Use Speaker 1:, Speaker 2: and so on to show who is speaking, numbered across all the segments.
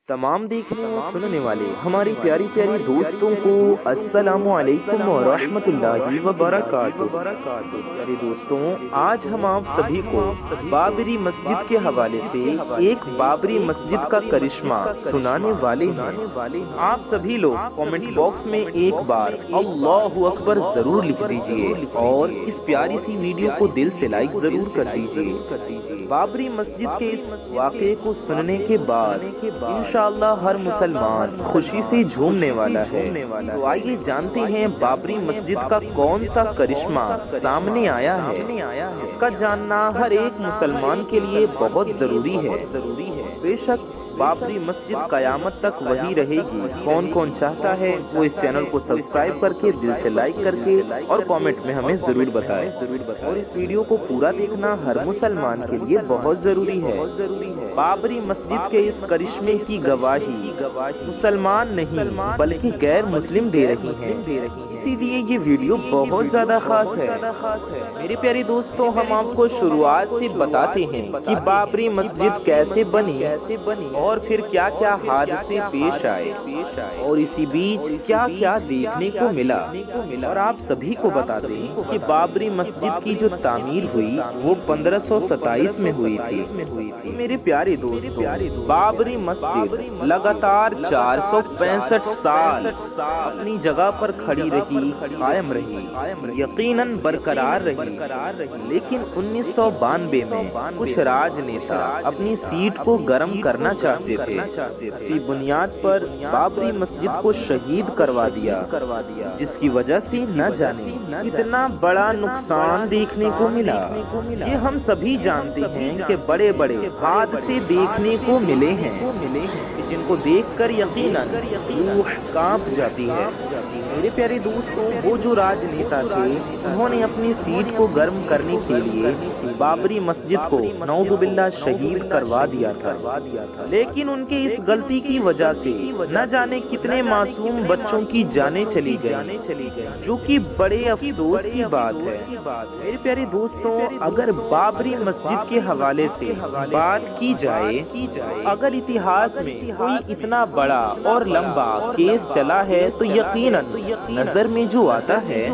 Speaker 1: تمام دیکھنے اور سننے والے ہماری پیاری پیاری دوستوں کو السلام علیکم ورحمۃ اللہ وبرکاتہ۔ پیارے دوستوں، آج ہم آپ سبھی کو بابری مسجد کے حوالے سے ایک بابری مسجد کا کرشمہ سنانے والے ہیں۔ آپ سبھی لوگ کامنٹ باکس میں ایک بار اللہ اکبر ضرور لکھ دیجئے اور اس پیاری سی ویڈیو کو دل سے لائک ضرور کر دیجئے۔ بابری مسجد کے اس واقعے کو سننے کے بعد انشاءاللہ ہر مسلمان خوشی سے جھومنے والا ہے۔ تو آئیے جانتے ہیں بابری مسجد کا کون سا کرشمہ سامنے آیا ہے۔ اس کا جاننا ہر ایک مسلمان کے لیے بہت ضروری ہے۔ بے شک بابری مسجد قیامت تک وہی رہے گی۔ کون کون چاہتا ہے وہ اس چینل کو سبسکرائب کر کے دل سے لائک کر کے اور کامنٹ میں ہمیں ضرور بتائیں، اور اس ویڈیو کو پورا دیکھنا ہر مسلمان کے لیے بہت ضروری ہے۔ بابری مسجد کے اس کرشمے کی گواہی مسلمان نہیں بلکہ غیر مسلم دے رہی ہیں، اسی لیے یہ ویڈیو بہت زیادہ خاص ہے۔ میرے پیارے دوستوں، ہم آپ کو شروعات سے بتاتے ہیں کہ بابری مسجد کیسے بنی اور پھر کیا کیا حادثے پیش آئے اور اسی بیچ کیا کیا دیکھنے کو ملا، اور آپ سبھی کو بتا دیں کہ بابری مسجد کی جو تعمیر ہوئی وہ 1527 میں ہوئی تھی۔ میرے پیارے دوستوں، بابری مسجد لگاتار 465 سال اپنی جگہ پر کھڑی رہی، قائم رہی، یقیناً برقرار رہی، لیکن 1992 میں کچھ راج نیتا اپنی سیٹ کو گرم کرنا چاہتے تھے۔ اسی بنیاد پر بابری مسجد کو شہید کروا دیا، جس کی وجہ سے نہ جانے کتنا بڑا نقصان دیکھنے کو ملا۔ یہ ہم سبھی جانتے ہیں کہ بڑے بڑے حادثے دیکھنے کو ملے ہیں جن کو دیکھ کر یقیناً روح کانپ جاتی ہے۔ میرے پیارے دوستوں، وہ جو راج نیتا تھے انہوں نے اپنی سیٹ کو گرم کرنے کے لیے بابری مسجد کو نعوذ باللہ شہید کروا دیا تھا، لیکن ان کے اس غلطی کی وجہ سے نہ جانے کتنے معصوم بچوں کی جانیں چلی گئیں، جو کہ بڑے افسوس کی بات ہے۔ میرے پیارے دوستوں، اگر بابری مسجد کے حوالے سے بات کی جائے، اگر اتہاس میں کوئی اتنا بڑا اور لمبا کیس چلا ہے تو یقیناً نظر میں جو آتا ہے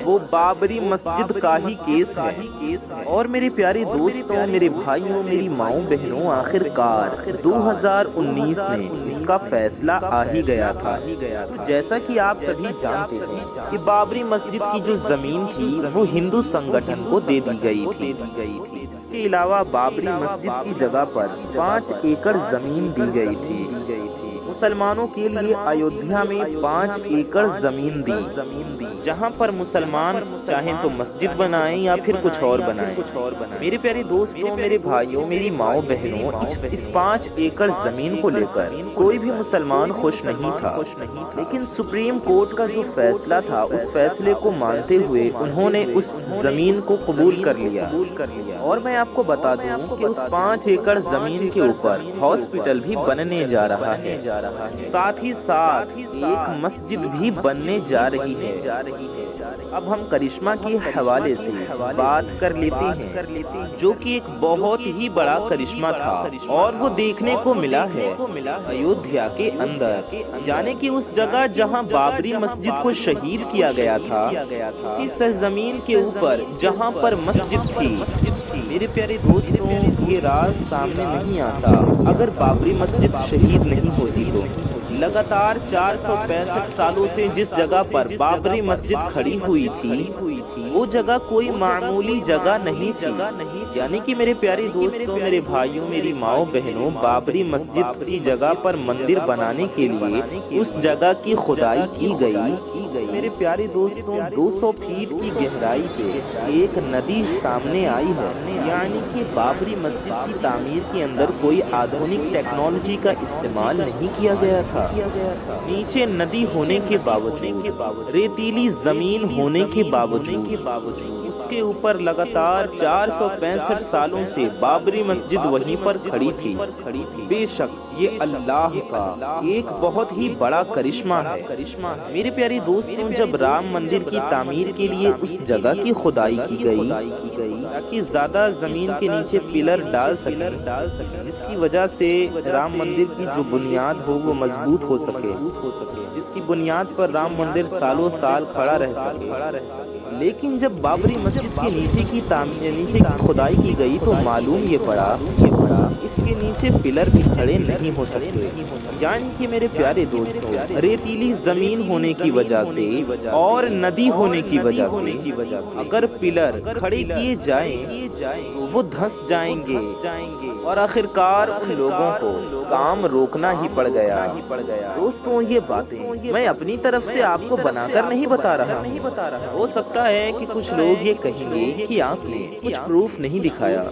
Speaker 1: وہ بابری مسجد کا ہی کیس ہے۔ اور میرے پیارے دوستوں، میرے بھائیوں، میری ماؤں بہنوں، آخر کار 2019 میں اس کا فیصلہ آ ہی گیا تھا۔ جیسا کہ آپ سبھی جانتے ہیں کہ بابری مسجد کی جو زمین تھی وہ ہندو سنگٹھن کو دے دی گئی تھی۔ اس کے علاوہ بابری مسجد کی جگہ پر 5 ایکڑ زمین دی گئی تھی۔ مسلمانوں کے لیے ایودھیا میں 5 ایکڑ زمین دی، جہاں پر مسلمان چاہیں تو مسجد بنائیں یا پھر کچھ اور بنائیں۔ میرے پیارے دوستوں، میرے بھائیوں، میری ماؤں بہنوں، اس 5 ایکڑ زمین کو لے کر کوئی بھی مسلمان خوش نہیں تھا، لیکن سپریم کورٹ کا جو فیصلہ تھا اس فیصلے کو مانتے ہوئے انہوں نے اس زمین کو قبول کر لیا۔ اور میں آپ کو بتا دوں کہ اس 5 ایکڑ زمین کے اوپر ہاسپٹل بھی بننے جا رہا ہے، ساتھ ہی ساتھ ایک مسجد بھی بننے جا رہی ہے۔ اب ہم کرشمہ کے حوالے سے بات کر لیتے ہیں، جو کہ ایک بہت ہی بڑا کرشمہ تھا اور وہ دیکھنے کو ملا ہے ایودھیا کے اندر، یعنی کہ اس جگہ جہاں بابری مسجد کو شہید کیا گیا تھا، اسی سرزمین کے اوپر جہاں پر مسجد تھی۔ میرے پیارے دوستوں، یہ راز سامنے نہیں آتا اگر بابری مسجد شہید نہیں ہوتی تو۔ لگاتار 465 سالوں سے جس جگہ پر بابری مسجد کھڑی ہوئی تھی وہ جگہ کوئی معمولی جگہ نہیں تھی، یعنی کہ میرے پیارے دوستوں، میرے بھائیوں، میری ماؤں بہنوں، بابری مسجد کی جگہ پر مندر بنانے کے لیے اس جگہ کی کھدائی کی گئی۔ میرے پیارے دوستوں، 200 فیٹ کی گہرائی پہ ایک ندی سامنے آئی ہے، یعنی کہ بابری مسجد کی تعمیر کے اندر کوئی آدھونک ٹیکنالوجی کا استعمال نہیں کیا گیا تھا۔ نیچے ندی ہونے کے باوجود، ریتیلی زمین ہونے کے باوجود اس کے اوپر لگاتار 465 سالوں سے بابری مسجد وہیں پر کھڑی تھی۔ بے شک یہ اللہ کا ایک بہت ہی بڑا کرشمہ ہے۔ میرے پیارے دوستوں، جب رام مندر کی تعمیر کے لیے اس جگہ کی کھدائی کی گئی تاکہ زیادہ زمین کے نیچے پلر ڈال سکے، جس کی وجہ سے رام مندر کی جو بنیاد ہو وہ مضبوط ہو سکے، جس کی بنیاد پر رام مندر سالوں سال کھڑا رہ سکے۔ لیکن جب بابری مسجد کے نیچے کی کھدائی کی گئی تو معلوم یہ پڑا اس کے نیچے پلر بھی کھڑے نہیں ہو سکتے، یعنی کہ میرے پیارے دوستوں، ریتیلی زمین ہونے کی وجہ سے اور ندی ہونے کی وجہ سے اگر پلر کھڑے کیے جائیں تو وہ دھس جائیں گے اور آخرکار ان لوگوں کو کام روکنا ہی پڑ گیا۔ دوستوں، یہ باتیں میں اپنی طرف سے آپ کو بنا کر نہیں بتا رہا، ہو سکتا ہے کہ کچھ لوگ یہ کہیں گے کہ آپ نے کچھ پروف نہیں دکھایا۔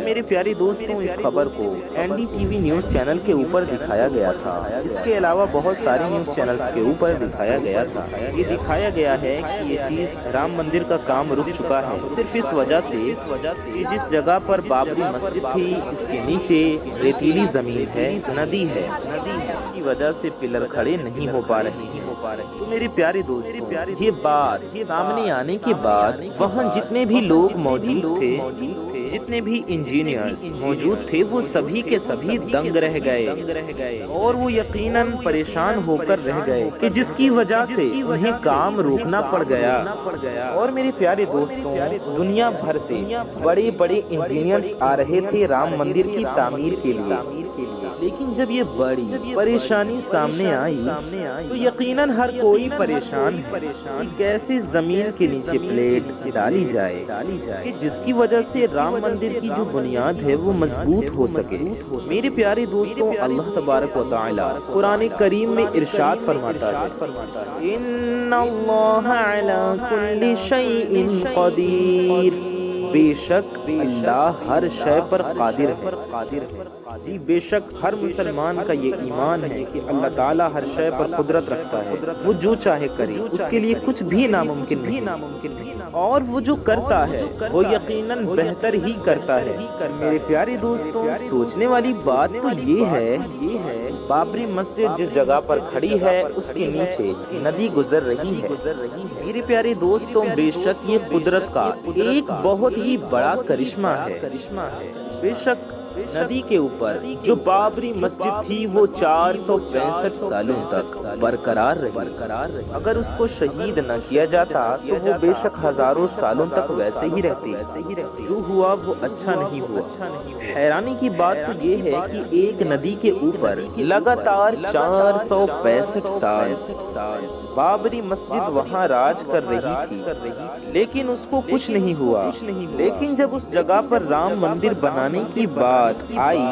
Speaker 1: میرے پیارے دوستوں، اس خبر کو NDTV نیوز چینل کے اوپر دکھایا گیا تھا، اس کے علاوہ بہت سارے نیوز چینلز کے اوپر دکھایا گیا تھا۔ یہ دکھایا گیا ہے کہ یہ چیز رام مندر کا کام رک چکا ہے صرف اس وجہ سے کہ جس جگہ پر بابری مسجد تھی اس کے نیچے ریتیلی زمین ہے، ندی ہے، اس کی وجہ سے پلر کھڑے نہیں ہو پا رہے ہیں۔ تو میرے پیارے دوستوں، یہ بات سامنے آنے کے بعد وہاں جتنے بھی لوگ موجود تھے، جتنے بھی انجینئرز موجود تھے، وہ سبھی کے سبھی دنگ رہ گئے اور وہ یقیناً پریشان ہو کر رہ گئے کہ جس کی وجہ سے انہیں کام روکنا پڑ گیا۔ اور میرے پیارے دوستوں، دنیا بھر سے بڑے بڑے انجینئرز آ رہے تھے رام مندر کی تعمیر کے لیے، لیکن جب یہ بڑی پریشانی سامنے آئی تو یقیناً ہر کوئی پریشان ہے کہ کیسے زمین کے نیچے پلیٹ ڈالی جائے کہ جس کی وجہ سے رام مندر کی جو بنیاد ہے وہ مضبوط ہو سکے۔ میرے پیارے دوستوں، اللہ تبارک و تعالی قرآن کریم میں ارشاد فرماتا ہے، ان اللہ علی کل شیء قدیر، بے شک اللہ ہر شے پر قادر ہے۔ جی بے شک ہر مسلمان کا یہ ایمان ہے کہ اللہ تعالیٰ ہر شے پر قدرت رکھتا ہے، وہ جو چاہے کرے، اس کے لیے کچھ بھی ناممکن نہیں، اور وہ جو کرتا ہے وہ یقیناً بہتر ہی کرتا ہے۔ میرے پیارے دوستوں، سوچنے والی بات تو یہ ہے بابری مسجد جس جگہ پر کھڑی ہے اس کے نیچے ندی گزر رہی ہے۔ میرے پیارے دوستوں، بے شک یہ قدرت کا ایک بہت ہی بڑا کرشمہ ہے۔ بے شک ندی کے اوپر جو بابری مسجد تھی وہ 465 سالوں تک برقرار رہی۔ اگر اس کو شہید نہ کیا جاتا تو وہ بے شک ہزاروں سالوں تک ویسے ہی رہتی۔ جو ہوا وہ اچھا نہیں ہوا۔ حیرانی کی بات تو یہ ہے کہ ایک ندی کے اوپر لگاتار 465 سال بابری مسجد وہاں راج کر رہی تھی، لیکن اس کو کچھ نہیں ہوا۔ لیکن جب اس جگہ پر رام مندر بنانے کی بات آئی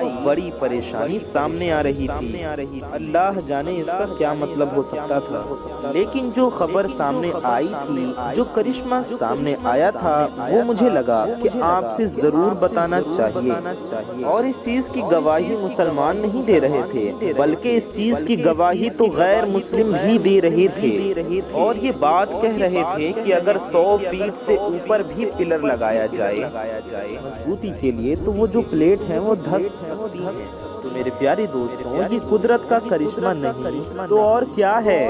Speaker 1: تو بڑی پریشانی سامنے آ رہی تھی۔ اللہ جانے اس کا کیا مطلب ہو سکتا تھا، لیکن جو خبر سامنے آئی تھی، جو کرشمہ سامنے آیا تھا، وہ مجھے لگا کہ آپ سے ضرور بتانا چاہیے۔ اور اس چیز کی گواہی مسلمان نہیں دے رہے تھے، بلکہ اس چیز کی گواہی تو غیر مسلم بھی دے رہے تھے، اور یہ بات کہہ رہے تھے کہ اگر 100 فیٹ سے اوپر بھی پلر لگایا جائے مضبوطی کے لیے تو وہ جو پلیٹ ہے وہ دھس سکتی ہے۔ تو میرے پیارے دوستوں، یہ قدرت کا کرشمہ نہیں تو اور کیا ہے؟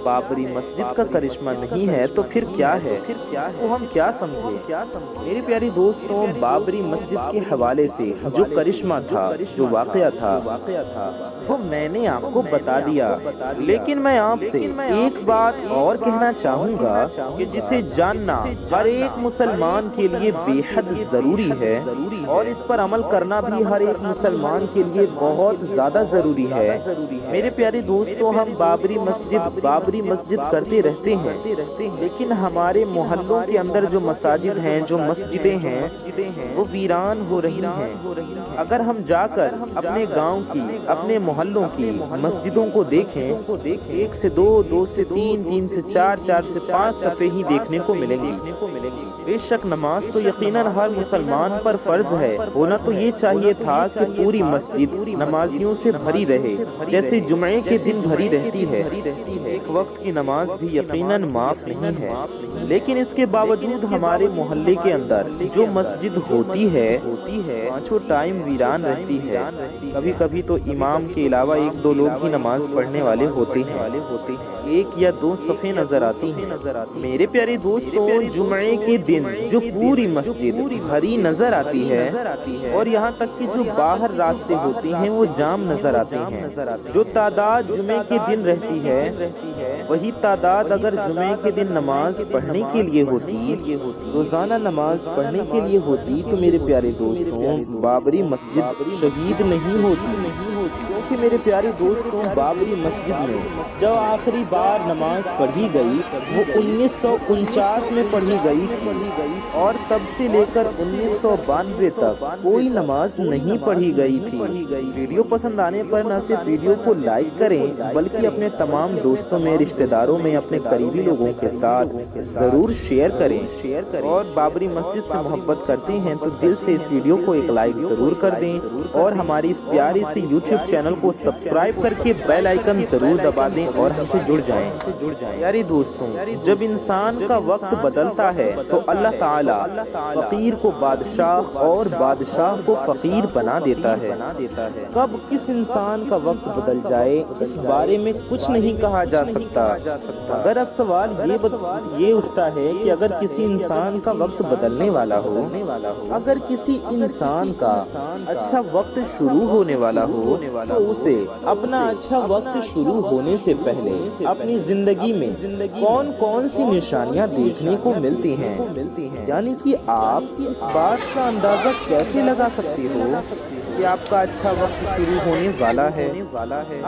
Speaker 1: بابری مسجد کا کرشمہ نہیں ہے تو پھر کیا ہے؟ اس کو ہم کیا سمجھے؟ میرے پیارے دوستوں، بابری مسجد کے حوالے سے جو کرشمہ تھا، جو واقعہ تھا، وہ میں نے آپ کو بتا دیا، لیکن میں آپ سے ایک بات اور کہنا چاہوں گا کہ جسے جاننا ہر ایک مسلمان کے لیے بے حد ضروری ہے، اور اس پر عمل کرنا بھی ہر ایک مسلمان کے لیے بہت زیادہ ضروری ہے۔ میرے پیارے دوستوں، ہم بابری مسجد کرتے رہتے ہیں، لیکن ہمارے محلوں کے اندر جو مساجد ہیں، جو مسجدیں ہیں، وہ ویران ہو رہی ہیں۔ اگر ہم جا کر اپنے گاؤں کی، اپنے محلوں کی مسجدوں کو دیکھیں، 1 سے 2، 2 سے 3، 3 سے 4، 4 سے 5 صفحے ہی دیکھنے کو ملیں گے۔ بے شک نماز تو یقیناً ہر مسلمان پر فرض ہے، ہونا تو یہ چاہیے تھا کہ پوری مسجد مسجد نمازیوں سے بھری رہے جیسے جمعے کے دن بھری رہتی ہے۔ ایک وقت کی نماز بھی یقیناً معاف نہیں ہے، لیکن اس کے باوجود ہمارے محلے کے اندر جو مسجد ہوتی ہے پانچوں ٹائم ویران رہتی ہے۔ کبھی کبھی تو امام کے علاوہ ایک دو لوگ ہی نماز پڑھنے والے ہوتے ہیں، ایک یا دو صفیں نظر آتی ہیں۔ میرے پیارے دوستوں، جمعے کے دن جو پوری مسجد بھری نظر آتی ہے اور یہاں تک کہ جو باہر راستے ہوتے ہیں وہ جام نظر آتے ہیں، جو تعداد جمعے کے دن رہتی ہے وہی تعداد اگر جمعے کے دن نماز پڑھنے کے لیے ہوتی، روزانہ نماز پڑھنے کے لیے ہوتی، تو میرے پیارے دوستوں بابری مسجد شہید نہیں ہوتی، کیونکہ میرے پیارے دوستوں بابری مسجد میں جب آخری بار نماز پڑھی گئی وہ 1949 میں پڑھی گئی اور تب سے لے کر 1992 تک کوئی نماز نہیں پڑھی گئی تھی۔ ویڈیو پسند آنے پر نہ صرف ویڈیو کو لائک کریں بلکہ اپنے تمام دوستوں میں، رشتہ داروں میں، اپنے قریبی لوگوں کے ساتھ ضرور شیئر کریں، اور بابری مسجد سے محبت کرتے ہیں تو دل سے اس ویڈیو کو ایک لائک ضرور کر دیں اور ہماری اس پیاری سی یوٹیوب چینل کو سبسکرائب کر کے بیل آئیکن ضرور دبا دیں اور ہم سے جڑ جائیں۔ پیارے دوستوں، جب انسان کا وقت بدلتا ہے تو اللہ تعالیٰ فقیر کو بادشاہ اور بادشاہ کو فقیر بنا دیتا ہے۔ کب کس انسان کا وقت بدل جائے اس بارے میں کچھ نہیں کہا جا سکتا، اگر اب سوال یہ اٹھتا ہے کہ اگر کسی انسان کا وقت بدلنے والا ہو، اگر کسی انسان کا اچھا وقت شروع ہونے والا ہو تو اسے اپنا اچھا وقت شروع ہونے سے پہلے اپنی زندگی میں کون کون سی نشانیاں دیکھنے کو ملتی ہیں، یعنی کہ آپ اس بات کا اندازہ کیسے لگا سکتے ہو کہ آپ کا اچھا وقت شروع ہونے والا ہے؟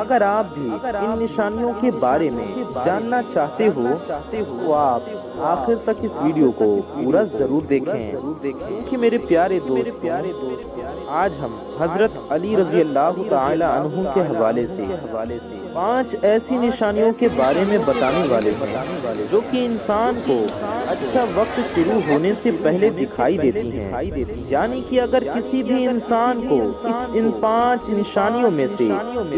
Speaker 1: اگر آپ بھی ان نشانیوں کے بارے میں جاننا چاہتے ہو تو آپ آخر تک اس ویڈیو کو پورا ضرور دیکھیں کہ میرے پیارے دوست، آج ہم حضرت علی رضی اللہ تعالی عنہ کے حوالے سے 5 ایسی نشانیوں کے بارے میں بتانے والے ہیں جو کہ انسان کو اچھا وقت شروع ہونے سے پہلے دکھائی دیتی ہیں، یعنی کہ اگر کسی بھی انسان کو ان 5 نشانیوں میں سے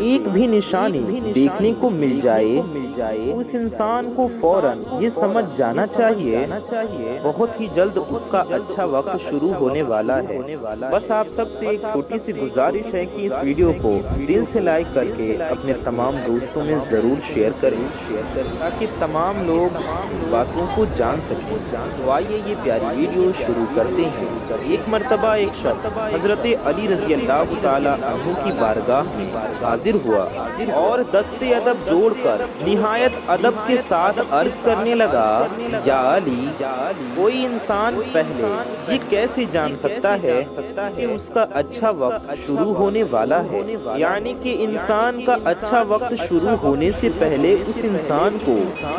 Speaker 1: ایک بھی نشانی دیکھنے کو مل جائے تو اس انسان کو فوراً یہ سمجھ جانا چاہیے بہت ہی جلد اس کا اچھا وقت شروع ہونے والا ہے۔ بس آپ سب سے ایک چھوٹی سی گزارش ہے کہ اس ویڈیو کو دل سے لائک کر کے اپنے تمام دوستوں میں ضرور شیئر کریں تاکہ تمام لوگ باتوں کو جان سکیں۔ تو آئیے یہ پیاری ویڈیو شروع کرتے ہیں۔ ایک مرتبہ ایک شخص حضرت علی رضی اللہ تعالی عنہ کی بارگاہ میں حاضر ہوا اور دستے ادب جوڑ کر نہایت ادب کے ساتھ عرض کرنے لگا، یا علی، کوئی انسان پہلے یہ کیسے جان سکتا ہے کہ اس کا اچھا وقت شروع ہونے والا ہے؟ یعنی کہ انسان کا اچھا وقت شروع ہونے سے پہلے اس انسان کو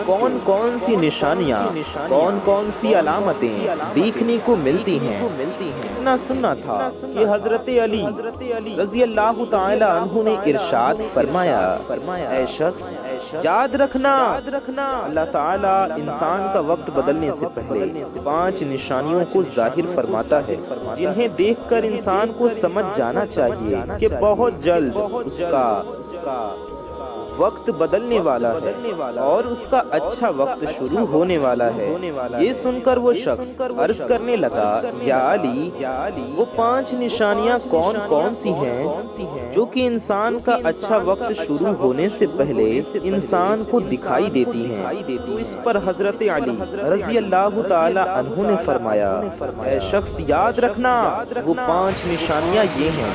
Speaker 1: کون کون سی نشانیاں، کون کون سی علامتیں دیکھنے کو ملتی ہیں۔ سننا تھا کہ حضرت علی رضی اللہ تعالی عنہ نے ارشاد فرمایا، اے شخص یاد رکھنا، اللہ تعالیٰ انسان کا وقت بدلنے سے پہلے 5 نشانیوں کو ظاہر فرماتا ہے جنہیں دیکھ کر انسان کو سمجھ جانا چاہیے کہ بہت جلد اس کا وقت بدلنے والا ہے اور اس کا اچھا وقت شروع ہونے والا ہے۔ یہ سن کر وہ شخص عرض کرنے لگا، یا علی، وہ 5 نشانیاں کون کون سی ہیں جو کہ انسان کا اچھا وقت شروع ہونے سے پہلے انسان کو دکھائی دیتی ہیں؟ تو اس پر حضرت علی رضی اللہ تعالی عنہ نے فرمایا، اے شخص یاد رکھنا، وہ 5 نشانیاں یہ ہیں۔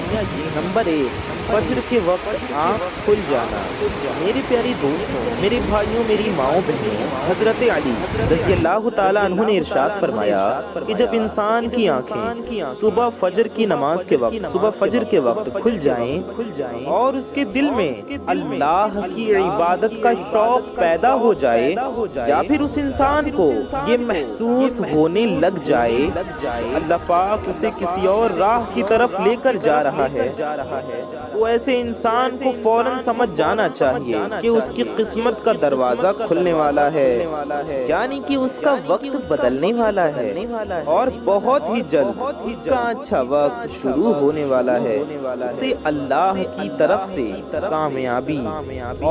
Speaker 1: نمبر 1، فجر کے وقت آنکھ کھل جانا۔ میرے پیاری دوستوں، میرے بھائیوں، میری ماؤں بہنوں، حضرت علی رضی اللہ تعالیٰ عنہ نے ارشاد فرمایا کہ جب انسان کی آنکھیں صبح فجر کی نماز کے وقت، صبح فجر کے وقت کھل جائیں اور اس کے دل میں اللہ کی عبادت کا شوق پیدا ہو جائے یا پھر اس انسان کو یہ محسوس ہونے لگ جائے اللہ پاک اسے کسی اور راہ کی طرف لے کر جا رہا ہے تو ایسے انسان کو فوراً سمجھ جانا چاہیے کہ اس کی قسمت کا دروازہ کھلنے والا ہے، یعنی کہ اس کا وقت بدلنے والا ہے اور بہت ہی جلد اس کا اچھا وقت شروع ہونے والا ہے۔ اسے اللہ کی طرف سے کامیابی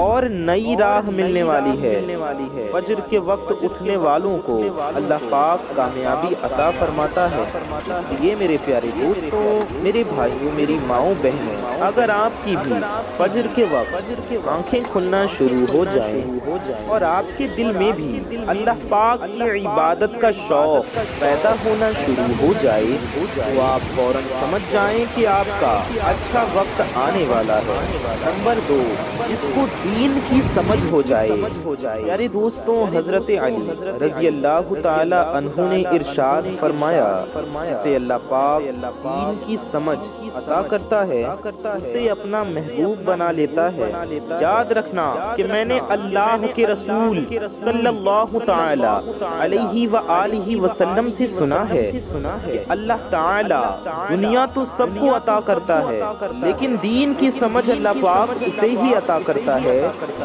Speaker 1: اور نئی راہ ملنے والی ہے۔ فجر کے وقت اٹھنے والوں کو اللہ پاک کامیابی عطا فرماتا ہے۔ یہ میرے پیارے دوستوں، میرے بھائیوں، میری ماؤں بہنوں، اگر آپ کی بھی فجر کے وقت آنکھیں کھلنا شروع ہو جائیں اور آپ کے دل میں بھی اللہ پاک کی عبادت کا شوق پیدا ہونا شروع ہو جائے تو آپ فوراً سمجھ جائیں کہ آپ کا اچھا وقت آنے والا ہے۔ نمبر 2، جس کو دین کی سمجھ ہو جائے۔ یعنی دوستوں، حضرت علی رضی اللہ تعالی عنہ نے ارشاد فرمایا، جسے اللہ پاک دین کی سمجھ عطا کرتا ہے اسے اپنا محبوب بنا لیتا ہے۔ یاد رکھنا کہ میں نے اللہ کے رسول صلی اللہ تعالی علیہ وآلہ وسلم سے سنا ہے کہ اللہ تعالی دنیا تو سب کو عطا کرتا ہے، لیکن دین کی سمجھ اللہ پاک اسے ہی عطا کرتا ہے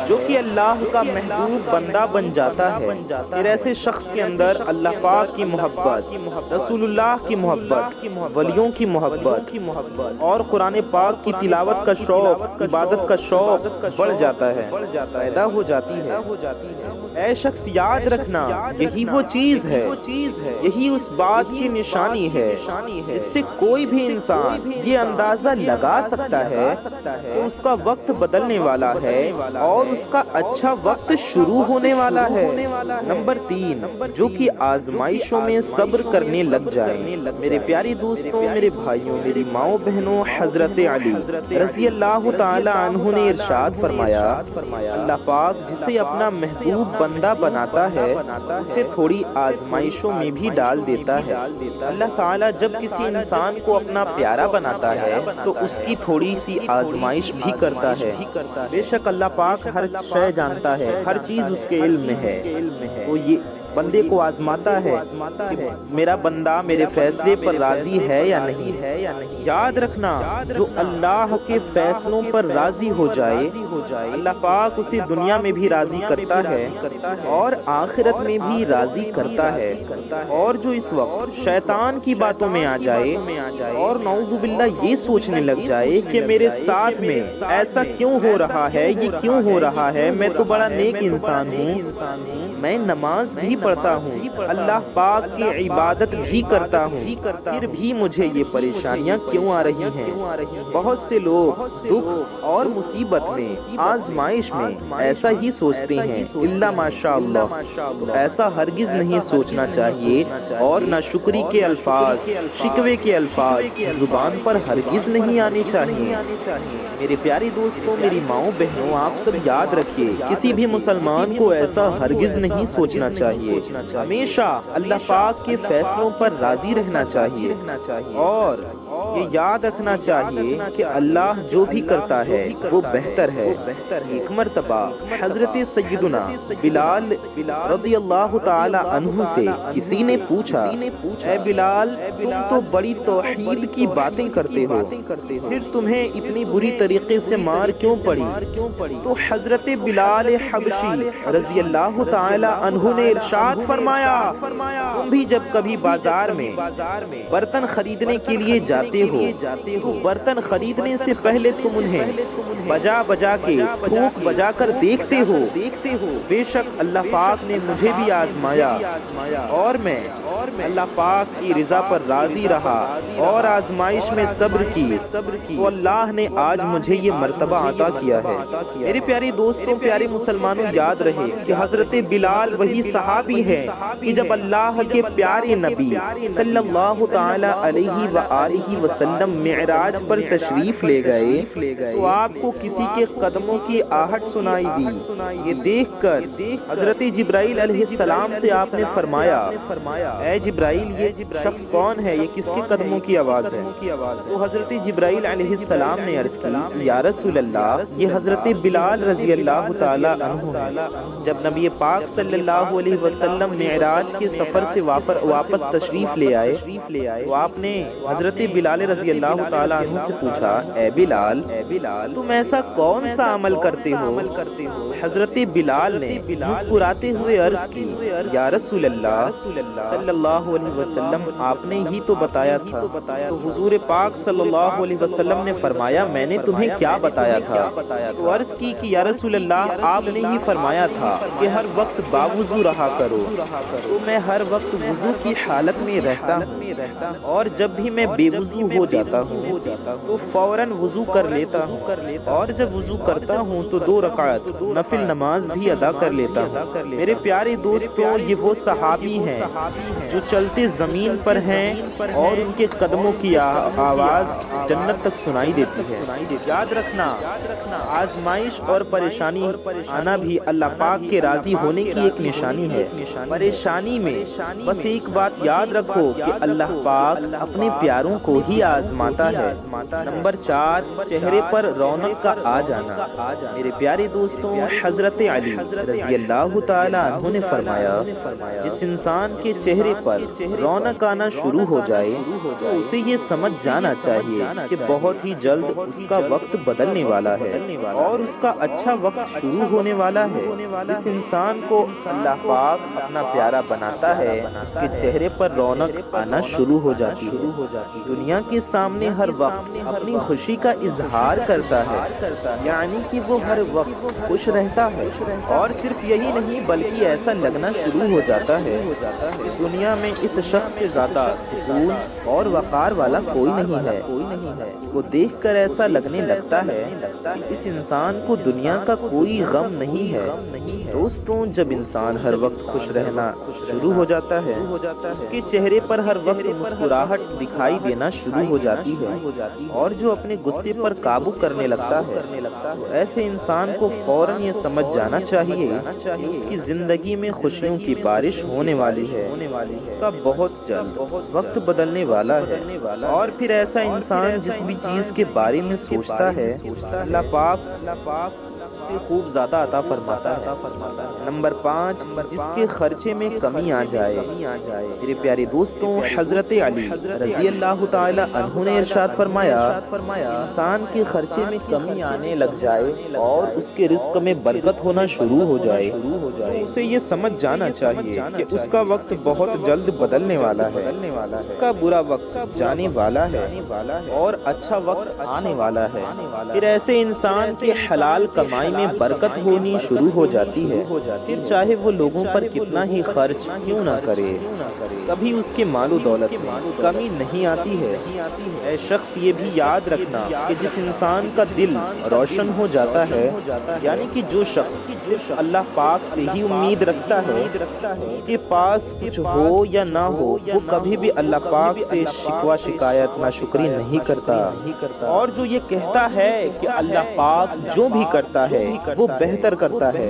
Speaker 1: جو کہ اللہ کا محبوب بندہ بن جاتا ہے۔ پھر ایسے شخص کے اندر اللہ پاک کی محبت، رسول اللہ کی محبت، ولیوں کی محبت اور قرآن پاک کی تلاوت کا شوق، عبادت کا شوق بڑھ جاتا ہے، پیدا ہو جاتی ہے۔ اے شخص یاد رکھنا، یہی وہ چیز ہے، یہی اس بات کی نشانی ہے جس سے کوئی بھی انسان یہ اندازہ لگا سکتا ہے کہ اس کا وقت بدلنے والا ہے اور اس کا اچھا وقت شروع ہونے والا ہے۔ نمبر 3، جو کہ آزمائشوں میں صبر کرنے لگ جائے۔ میرے پیاری دوستوں، میرے بھائیوں، میری ماؤں بہنوں، حضرت علی رضی اللہ تعالی عنہ نے ارشاد فرمایا، اللہ پاک جسے اپنا محبوب بندہ بناتا ہے اسے تھوڑی آزمائشوں میں بھی ڈال دیتا ہے۔ اللہ تعالیٰ جب کسی انسان کو اپنا پیارا بناتا ہے تو اس کی تھوڑی سی آزمائش بھی کرتا ہے۔ بے شک اللہ پاک ہر شے جانتا ہے، ہر چیز اس کے علم میں ہے، تو یہ بندے کو آزماتا ہے کہ میرا بندہ میرے فیصلے پر راضی ہے یا نہیں۔ یاد رکھنا، جو اللہ کے فیصلوں پر راضی ہو جائے اللہ پاک اسے دنیا میں بھی راضی کرتا ہے اور آخرت میں بھی راضی کرتا ہے۔ اور جو اس وقت شیطان کی باتوں میں آ جائے اور نعوذ باللہ یہ سوچنے لگ جائے کہ میرے ساتھ میں ایسا کیوں ہو رہا ہے، یہ کیوں ہو رہا ہے، میں تو بڑا نیک انسان ہوں، میں نماز بھی پڑھتا ہوں، اللہ پاک کی عبادت بھی کرتا ہوں، پھر بھی مجھے یہ پریشانیاں کیوں آ رہی ہیں۔ بہت سے لوگ دکھ اور مصیبت میں، آزمائش میں ایسا ہی سوچتے ہیں، الا ماشاء اللہ ایسا ہرگز نہیں سوچنا چاہیے، اور ناشکری کے الفاظ، شکوے کے الفاظ زبان پر ہرگز نہیں آنے چاہیے۔ میرے پیاری دوستوں، میری ماؤں بہنوں، آپ سب یاد رکھیے، کسی بھی مسلمان کو ایسا ہرگز نہیں سوچنا چاہیے، ہمیشہ اللہ پاک کے فیصلوں پر راضی رہنا چاہیے اور یہ یاد رکھنا چاہیے کہ اللہ جو بھی کرتا ہے وہ بہتر ہے۔ ایک مرتبہ حضرت سیدنا بلال رضی اللہ تعالی عنہ سے کسی نے پوچھا، اے بلال، تم تو بڑی توحید کی باتیں کرتے ہو، پھر تمہیں اتنی بری طریقے سے مار کیوں پڑی؟ تو حضرت بلال حبشی رضی اللہ تعالی عنہ نے ارشاد فرمایا، تم بھی جب کبھی بازار میں برتن خریدنے کے لیے جاتے ہو تو برتن خریدنے سے پہلے تم انہیں بجا بجا کے، ٹھوک بجا کر دیکھتے ہو۔ بے شک اللہ پاک نے مجھے بھی آزمایا اور میں اللہ پاک کی رضا پر راضی رہا اور آزمائش میں صبر کی، تو اللہ نے آج مجھے یہ مرتبہ عطا کیا ہے۔ میرے پیارے دوستوں، پیارے مسلمانوں، یاد رہے کہ حضرت بلال وہی صحابی ہے کہ جب اللہ کے پیارے نبی صلی اللہ تعالی علیہ وآلہ وسلم معراج پر تشریف لے گئے تو آپ کو کسی کے قدموں کی آہٹ سنائی دی۔ یہ دیکھ کر حضرت جبرائیل علیہ السلام سے آپ نے فرمایا، اے جبرائیل، یہ شخص کون ہے، یہ کس کے قدموں کی آواز ہے؟ تو حضرت جبرائیل علیہ السلام نے عرض کی، یا رسول اللہ، یہ حضرت بلال رضی اللہ تعالی عنہ ہے۔ جب نبی پاک صلی اللہ علیہ وسلم معراج کے سفر سے واپس تشریف لے آئے تو آپ نے حضرت بلال بلال رضی اللہ تعالیٰ عنہ سے پوچھا، اے بلال تم ایسا کون سا عمل کرتے ہو؟ حضرت بلال نے مسکراتے ہوئے عرض کی، یا رسول اللہ صلی اللہ علیہ وسلم آپ نے ہی تو بتایا تھا۔ تو حضور پاک صلی اللہ علیہ وسلم نے فرمایا، میں نے تمہیں کیا بتایا تھا؟ تو عرض کی کہ یا رسول اللہ آپ نے ہی فرمایا تھا کہ ہر وقت باوضو رہا کرو۔ تو میں ہر وقت وضو کی حالت میں رہتا ہوں، اور جب بھی میں بے وضو ہو جاتا ہوں تو فوراً وضو کر لیتا ہوں، اور جب وضو کرتا ہوں تو 2 رکعت نفل نماز بھی ادا کر لیتا ہوں۔ میرے پیارے دوستوں، یہ وہ صحابی ہیں جو چلتے زمین پر ہیں اور ان کے قدموں کی آواز جنت تک سنائی دیتی ہے۔ یاد رکھنا، آزمائش اور پریشانی آنا بھی اللہ پاک کے راضی ہونے کی ایک نشانی ہے۔ پریشانی میں بس ایک بات یاد رکھو کہ اللہ پاک اپنے پیاروں کو ہی آزماتا ہے۔ نمبر 4، چہرے پر رونق کا آ جانا۔ میرے پیارے دوستوں، حضرت علی رضی اللہ تعالیٰ عنہ نے فرمایا، جس انسان کے چہرے پر رونق آنا شروع ہو جائے تو اسے یہ سمجھ جانا چاہیے کہ بہت ہی جلد اس کا وقت بدلنے والا ہے اور اس کا اچھا وقت شروع ہونے والا ہے۔ جس انسان کو اللہ پاک اپنا پیارا بناتا ہے، اس کے چہرے پر رونق آنا شروع ہو جاتی ہے۔ دنیا کے سامنے ہر وقت اپنی خوشی کا اظہار کرتا ہے، یعنی کہ وہ ہر وقت خوش رہتا ہے، اور صرف یہی نہیں بلکہ ایسا لگنا شروع ہو جاتا ہے کہ دنیا میں اس شخص سے زیادہ سکون اور وقار والا کوئی نہیں ہے۔ اس کو دیکھ کر ایسا لگنے لگتا ہے کہ اس انسان کو دنیا کا کوئی غم نہیں ہے۔ دوستوں، جب انسان ہر وقت خوش رہنا شروع ہو جاتا ہے، اس کے چہرے پر ہر وقت مسکراہٹ دکھائی دینا شروع ہو جاتی ہے، اور جو اپنے غصے پر قابو کرنے لگتا ہے، ایسے انسان کو فوراً یہ سمجھ جانا چاہیے کہ اس کی زندگی میں خوشیوں کی بارش ہونے والی ہے، اس کا بہت جلد وقت بدلنے والا ہے۔ اور پھر ایسا انسان جس بھی چیز کے بارے میں سوچتا ہے، اللہ پاک سے خوب زیادہ عطا فرماتا ہے۔ نمبر 5، جس کے خرچے میں کمی آ جائے۔ میرے پیارے دوستوں، حضرت علی رضی اللہ تعالی عنہ نے ارشاد فرمایا، انسان کے خرچے میں کمی آنے لگ جائے اور اس کے رزق میں برکت ہونا شروع ہو جائے تو اسے یہ سمجھ جانا چاہیے کہ اس کا وقت بہت جلد بدلنے والا ہے، اس کا برا وقت جانے والا ہے اور اچھا وقت آنے والا ہے۔ پھر ایسے انسان کے حلال کمائی میں برکت ہونی شروع ہو جاتی ہے، پھر چاہے وہ لوگوں پر کتنا ہی خرچ کیوں نہ کرے، کبھی اس کے مال و دولت میں کمی نہیں آتی ہے۔ اے شخص، یہ بھی یاد رکھنا کہ جس انسان کا دل روشن ہو جاتا ہے، یعنی کہ جو شخص اللہ پاک سے ہی امید رکھتا ہے، اس کے پاس کچھ ہو یا نہ ہو، وہ کبھی بھی اللہ پاک سے شکوہ شکایت ناشکری نہیں کرتا، اور جو یہ کہتا ہے کہ اللہ پاک جو بھی کرتا ہے وہ بہتر کرتا ہے،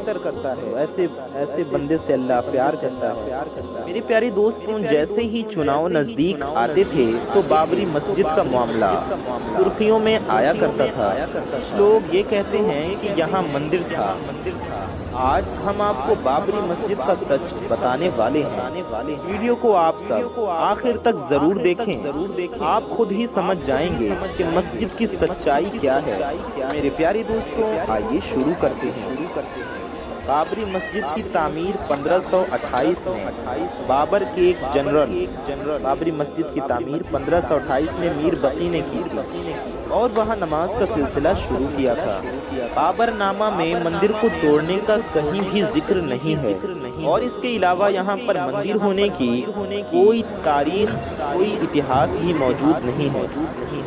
Speaker 1: ایسے بندے سے اللہ پیار کرتا ہے۔ میرے پیارے دوستوں، جیسے ہی چناؤ نزدیک آتے تھے تو بابری مسجد کا معاملہ سرخیوں میں آیا کرتا تھا۔ لوگ یہ کہتے ہیں کہ یہاں مندر تھا۔ آج ہم آپ کو بابری مسجد کا سچ بتانے والے ہیں۔ ویڈیو کو آپ سب آخر تک ضرور دیکھیں، آپ خود ہی سمجھ جائیں گے کہ مسجد کی سچائی کیا ہے۔ میرے پیارے دوستوں، آئیے شروع کرتے ہیں۔ بابری مسجد کی تعمیر 1528 میں بابر کے ایک جنرل بابری مسجد کی تعمیر 1528 میں میر بقی نے کی تھی اور وہاں نماز کا سلسلہ شروع کیا تھا۔ بابر نامہ میں مندر کو توڑنے کا کہیں بھی ذکر نہیں ہے، اور اس کے علاوہ یہاں پر مندر ہونے کی کوئی تاریخ، کوئی اتہاس ہی موجود نہیں ہے۔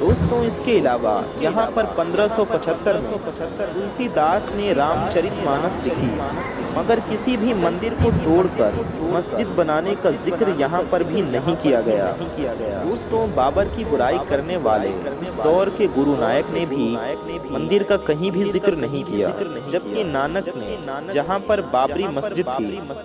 Speaker 1: دوستوں، اس کے علاوہ یہاں پر 1575 میں تلسی داس نے رام چرت مانس لکھی، مگر کسی بھی مندر کو توڑ کر مسجد بنانے کا ذکر یہاں پر بھی نہیں کیا گیا۔ دوستوں، بابر کی برائی کرنے والے اس دور کے گرو نانک نے بھی مندر کا کہیں بھی ذکر نہیں کیا، جبکہ نانک نے جہاں پر بابری مسجد تھی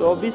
Speaker 1: 24